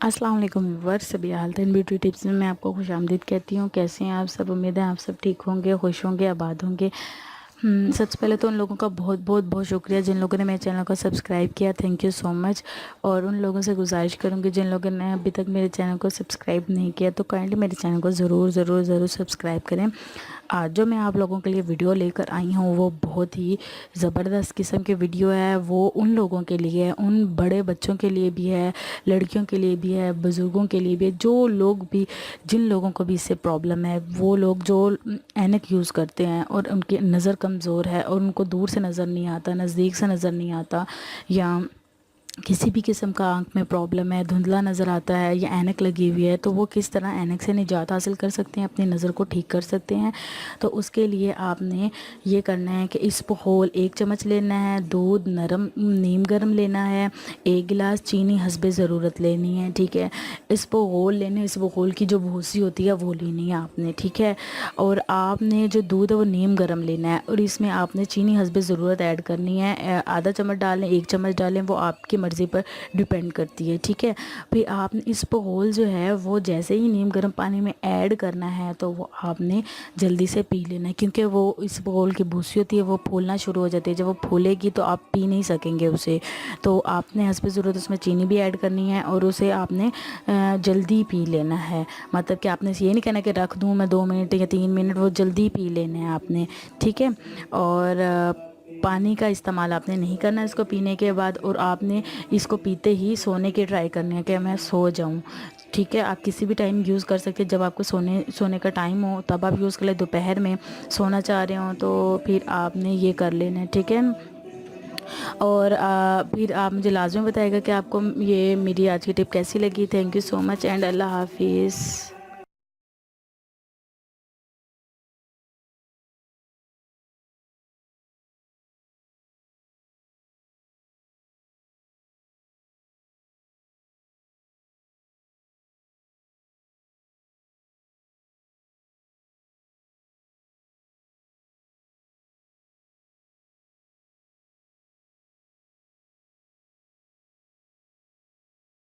अस्सलाम वालेकुम व्यूअर्स, सभी हेल्थ एंड ब्यूटी टिप्स में मैं आपको खुशामदीद कहती हूँ। कैसे हैं आप सब? उम्मीद है आप सब ठीक होंगे, खुश होंगे, आबाद होंगे। सबसे पहले तो उन लोगों का बहुत बहुत बहुत शुक्रिया जिन लोगों ने मेरे चैनल को सब्सक्राइब किया, थैंक यू सो मच। और उन लोगों से गुजारिश करूँगी जिन लोगों ने अभी तक मेरे चैनल को सब्सक्राइब नहीं किया तो काइंडली मेरे चैनल को ज़रूर ज़रूर ज़रूर सब्सक्राइब करें। आज जो मैं आप लोगों के लिए वीडियो लेकर आई हूँ वो बहुत ही ज़बरदस्त किस्म की वीडियो है। वो उन लोगों के लिए है, उन बड़े बच्चों के लिए भी है, लड़कियों के लिए भी है, बुज़ुर्गों के लिए भी है, जो लोग भी जिन लोगों को भी इससे प्रॉब्लम है, वो लोग जो ऐनक यूज़ करते हैं और उनकी नज़र कमज़ोर है और उनको दूर से नज़र नहीं आता, नज़दीक से नज़र नहीं आता, या किसी भी किस्म का आंख में प्रॉब्लम है, धुंधला नज़र आता है या ऐनक लगी हुई है, तो वो किस तरह ऐनक से निजात हासिल कर सकते हैं, अपनी नज़र को ठीक कर सकते हैं। तो उसके लिए आपने ये करना है कि इसबगोल 1 चम्मच लेना है, दूध नरम नीम गर्म लेना है, 1 गिलास चीनी हस्बे ज़रूरत लेनी है, ठीक है। इसबगोल लेने, इसबगोल की जो भूसी होती है वो लेनी है आपने, ठीक है। और आपने जो दूध है वो नीम गर्म लेना है और इसमें आपने चीनी हस्बे ज़रूरत ऐड करनी है। आधा चम्मच डालें, 1 चम्मच डालें, वो आपकी मर्ज़ी पर डिपेंड करती है, ठीक है। फिर आपने इसबगोल जो है वो जैसे ही नीम गर्म पानी में ऐड करना है तो वो आपने जल्दी से पी लेना है, क्योंकि वो इसबगोल की भूसी होती है वो फूलना शुरू हो जाती है। जब वो फूलेगी तो आप पी नहीं सकेंगे उसे। तो आपने हस्बे ज़रूरत उसमें चीनी भी ऐड करनी है और उसे आपने जल्दी पी लेना है। मतलब कि आपने ये नहीं कहना कि रख दूँ मैं 2 मिनट या 3 मिनट, वो जल्दी पी लेना है आपने, ठीक है। और पानी का इस्तेमाल आपने नहीं करना इसको पीने के बाद, और आपने इसको पीते ही सोने की ट्राई करनी है कि मैं सो जाऊं, ठीक है। आप किसी भी टाइम यूज़ कर सकते हैं, जब आपको सोने का टाइम हो तब आप यूज़ कर ले। दोपहर में सोना चाह रहे हो तो फिर आपने ये कर लेना है, ठीक है। और फिर आप मुझे लाजमी बताइएगा कि आपको ये मेरी आज की टिप कैसी लगी। Thank you so much and अल्लाह हाफिज़।